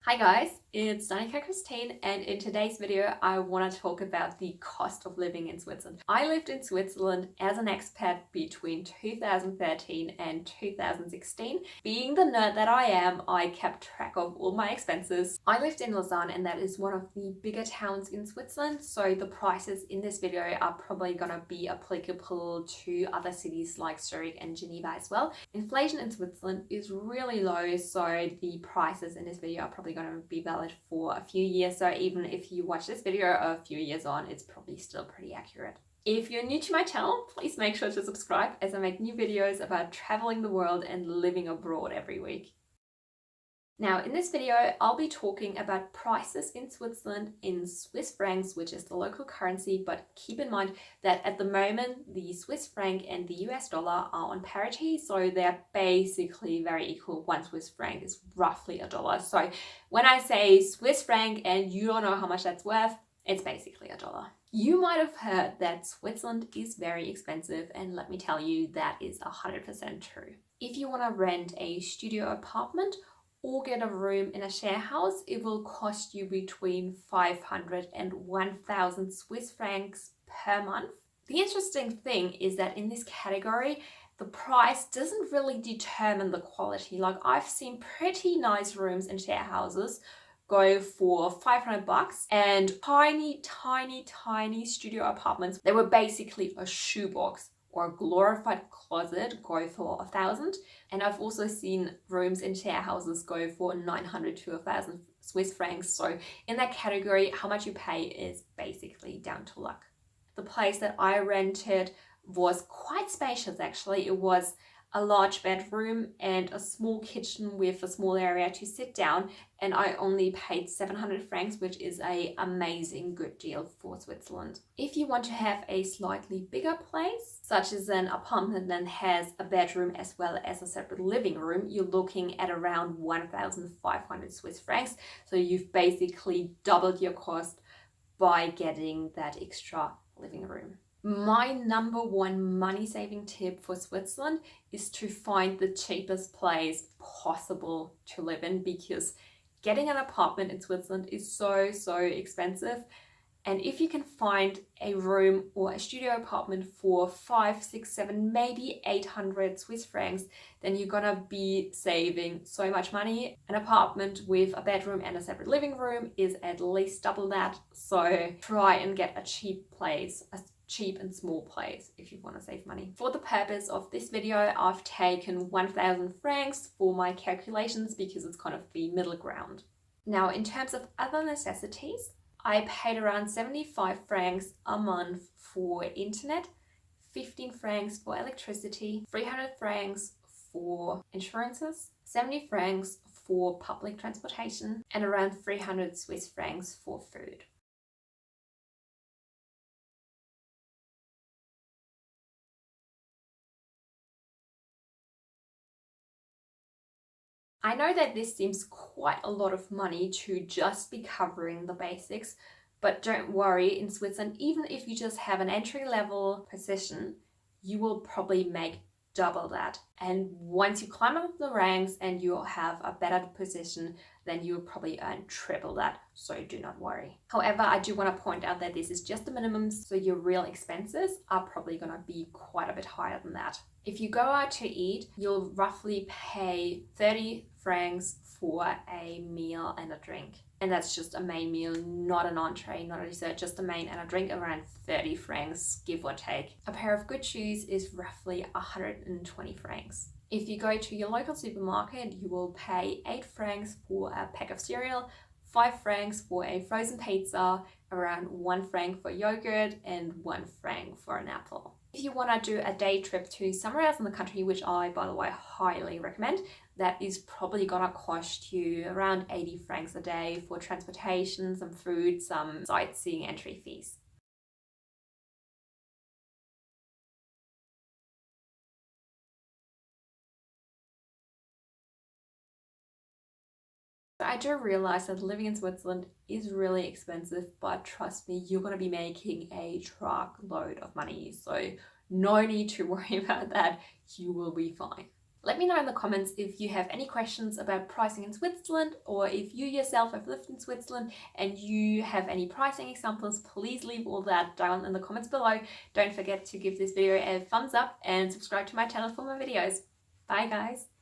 Hi guys, it's Danica Christine, and in today's video I want to talk about the cost of living in Switzerland. I lived in Switzerland as an expat between 2013 and 2016. Being the nerd that I am, I kept track of all my expenses. I lived in Lausanne, and that is one of the bigger towns in Switzerland, so the prices in this video are probably gonna be applicable to other cities like Zurich and Geneva as well. Inflation in Switzerland is really low, so the prices in this video are probably going to be valid for a few years. So even if you watch this video a few years on, it's probably still pretty accurate. If you're new to my channel, please make sure to subscribe as I make new videos about traveling the world and living abroad every week. Now, in this video, I'll be talking about prices in Switzerland in Swiss francs, which is the local currency, but keep in mind that at the moment, the Swiss franc and the US dollar are on parity, so they're basically very equal. 1 Swiss franc is roughly $1. So when I say Swiss franc and you don't know how much that's worth, it's basically $1. You might have heard that Switzerland is very expensive, and let me tell you, that is 100% true. If you want to rent a studio apartment or get a room in a share house, it will cost you between 500 and 1,000 Swiss francs per month. The interesting thing is that in this category, the price doesn't really determine the quality. Like, I've seen pretty nice rooms in share houses go for 500 bucks, and tiny studio apartments, they were basically a shoebox or a glorified closet, go for 1,000. And I've also seen rooms in share houses go for 900 to 1,000 Swiss francs. So in that category, how much you pay is basically down to luck. The place that I rented was quite spacious actually. It was a large bedroom and a small kitchen with a small area to sit down, and I only paid 700 francs, which is an amazing good deal for Switzerland. If you want to have a slightly bigger place, such as an apartment that has a bedroom as well as a separate living room, you're looking at around 1,500 Swiss francs. So you've basically doubled your cost by getting that extra living room. My number one money saving tip for Switzerland is to find the cheapest place possible to live in, because getting an apartment in Switzerland is so expensive. And if you can find a room or a studio apartment for 5, 6, 7, maybe 800 Swiss francs, then you're gonna be saving so much money. An apartment with a bedroom and a separate living room is at least double that. So try and get a cheap place, a cheap and small place if you want to save money. For the purpose of this video, I've taken 1,000 francs for my calculations because it's kind of the middle ground. Now, in terms of other necessities, I paid around 75 francs a month for internet, 15 francs for electricity, 300 francs for insurances, 70 francs for public transportation, and around 300 Swiss francs for food. I know that this seems quite a lot of money to just be covering the basics, but don't worry, in Switzerland, even if you just have an entry-level position, you will probably make double that. And once you climb up the ranks and you have a better position, then you will probably earn triple that, so do not worry. However, I do want to point out that this is just the minimum, so your real expenses are probably going to be quite a bit higher than that. If you go out to eat, you'll roughly pay 30 francs for a meal and a drink. And that's just a main meal, not an entree, not a dessert, just a main and a drink, around 30 francs, give or take. A pair of good shoes is roughly 120 francs. If you go to your local supermarket, you will pay 8 francs for a pack of cereal, 5 francs for a frozen pizza, around 1 franc for yogurt, and 1 franc for an apple. If you want to do a day trip to somewhere else in the country, which I, by the way, highly recommend, that is probably gonna cost you around 80 francs a day for transportation, some food, some sightseeing entry fees. I do realize that living in Switzerland is really expensive, but trust me, you're going to be making a truckload of money. So no need to worry about that. You will be fine. Let me know in the comments if you have any questions about pricing in Switzerland, or if you yourself have lived in Switzerland and you have any pricing examples. Please leave all that down in the comments below. Don't forget to give this video a thumbs up and subscribe to my channel for more videos. Bye guys!